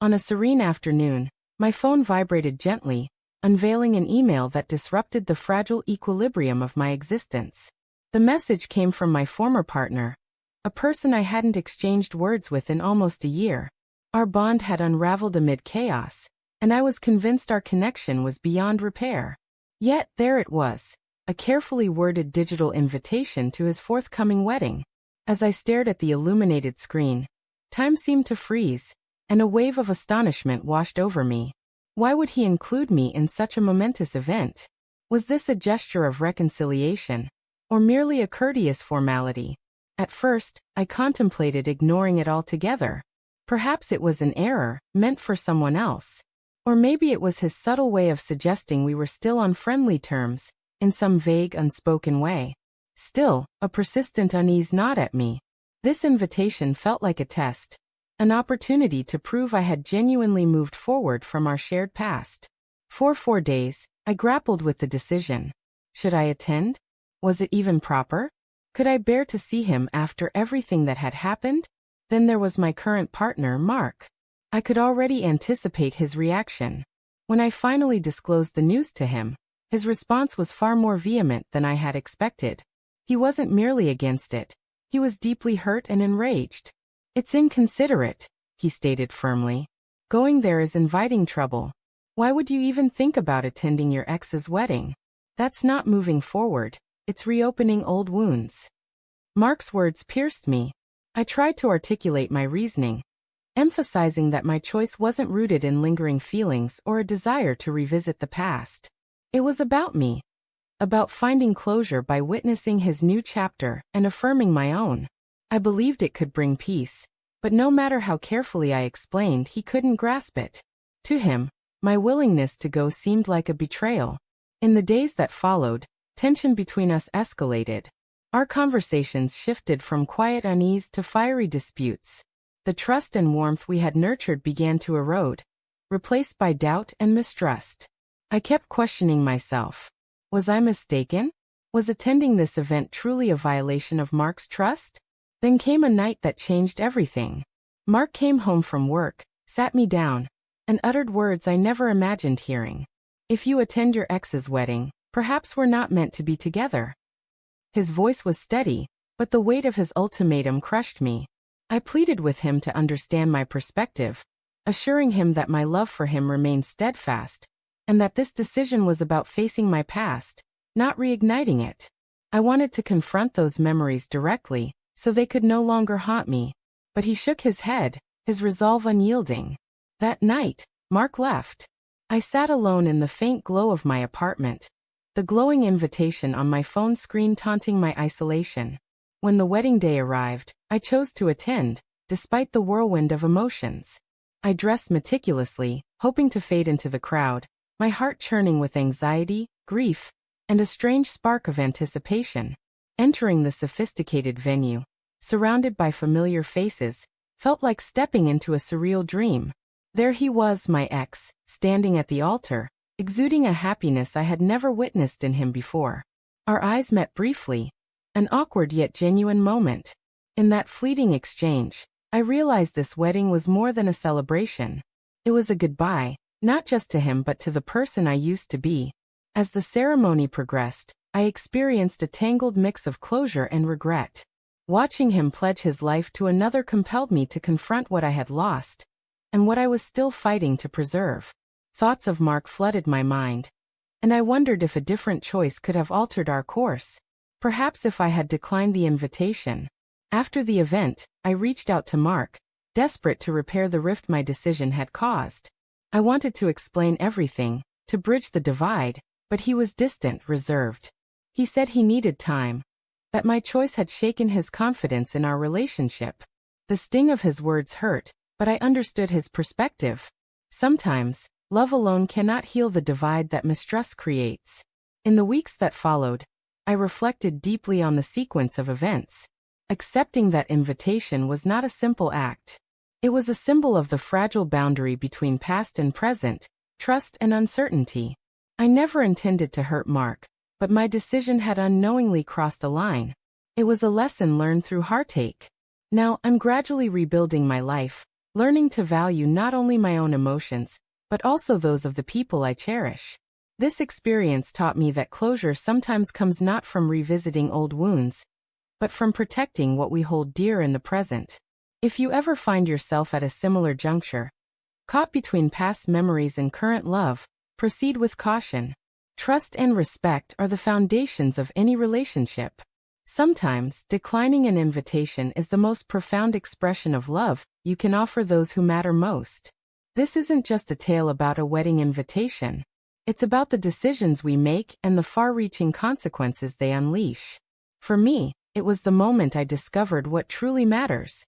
On a serene afternoon, my phone vibrated gently, unveiling an email that disrupted the fragile equilibrium of my existence. The message came from my former partner, a person I hadn't exchanged words with in almost a year. Our bond had unraveled amid chaos, and I was convinced our connection was beyond repair. Yet there it was, a carefully worded digital invitation to his forthcoming wedding. As I stared at the illuminated screen, time seemed to freeze, and a wave of astonishment washed over me. Why would he include me in such a momentous event? Was this a gesture of reconciliation, or merely a courteous formality? At first, I contemplated ignoring it altogether. Perhaps it was an error, meant for someone else. Or maybe it was his subtle way of suggesting we were still on friendly terms, in some vague, unspoken way. Still, a persistent unease gnawed at me. This invitation felt like a test, an opportunity to prove I had genuinely moved forward from our shared past. For 4 days, I grappled with the decision. Should I attend? Was it even proper? Could I bear to see him after everything that had happened? Then there was my current partner, Mark. I could already anticipate his reaction. When I finally disclosed the news to him, his response was far more vehement than I had expected. He wasn't merely against it. He was deeply hurt and enraged. "It's inconsiderate," he stated firmly. "Going there is inviting trouble. Why would you even think about attending your ex's wedding? That's not moving forward, it's reopening old wounds." Mark's words pierced me. I tried to articulate my reasoning, emphasizing that my choice wasn't rooted in lingering feelings or a desire to revisit the past. It was about me. About finding closure by witnessing his new chapter and affirming my own. I believed it could bring peace, but no matter how carefully I explained, he couldn't grasp it. To him, my willingness to go seemed like a betrayal. In the days that followed, tension between us escalated. Our conversations shifted from quiet unease to fiery disputes. The trust and warmth we had nurtured began to erode, replaced by doubt and mistrust. I kept questioning myself. Was I mistaken? Was attending this event truly a violation of Mark's trust? Then came a night that changed everything. Mark came home from work, sat me down, and uttered words I never imagined hearing. "If you attend your ex's wedding, perhaps we're not meant to be together." His voice was steady, but the weight of his ultimatum crushed me. I pleaded with him to understand my perspective, assuring him that my love for him remained steadfast, and that this decision was about facing my past, not reigniting it. I wanted to confront those memories directly, so they could no longer haunt me. But he shook his head, his resolve unyielding. That night, Mark left. I sat alone in the faint glow of my apartment, the glowing invitation on my phone screen taunting my isolation. When the wedding day arrived, I chose to attend, despite the whirlwind of emotions. I dressed meticulously, hoping to fade into the crowd, my heart churning with anxiety, grief, and a strange spark of anticipation. Entering the sophisticated venue, surrounded by familiar faces, felt like stepping into a surreal dream. There he was, my ex, standing at the altar, exuding a happiness I had never witnessed in him before. Our eyes met briefly, an awkward yet genuine moment. In that fleeting exchange, I realized this wedding was more than a celebration. It was a goodbye, not just to him but to the person I used to be. As the ceremony progressed, I experienced a tangled mix of closure and regret. Watching him pledge his life to another compelled me to confront what I had lost, and what I was still fighting to preserve. Thoughts of Mark flooded my mind, and I wondered if a different choice could have altered our course. Perhaps if I had declined the invitation. After the event, I reached out to Mark, desperate to repair the rift my decision had caused. I wanted to explain everything, to bridge the divide, but he was distant, reserved. He said he needed time, that my choice had shaken his confidence in our relationship. The sting of his words hurt, but I understood his perspective. Sometimes, love alone cannot heal the divide that mistrust creates. In the weeks that followed, I reflected deeply on the sequence of events. Accepting that invitation was not a simple act. It was a symbol of the fragile boundary between past and present, trust and uncertainty. I never intended to hurt Mark, but my decision had unknowingly crossed a line. It was a lesson learned through heartache. Now I'm gradually rebuilding my life, learning to value not only my own emotions, but also those of the people I cherish. This experience taught me that closure sometimes comes not from revisiting old wounds, but from protecting what we hold dear in the present. If you ever find yourself at a similar juncture, caught between past memories and current love, proceed with caution. Trust and respect are the foundations of any relationship. Sometimes, declining an invitation is the most profound expression of love you can offer those who matter most. This isn't just a tale about a wedding invitation. It's about the decisions we make and the far-reaching consequences they unleash. For me, it was the moment I discovered what truly matters.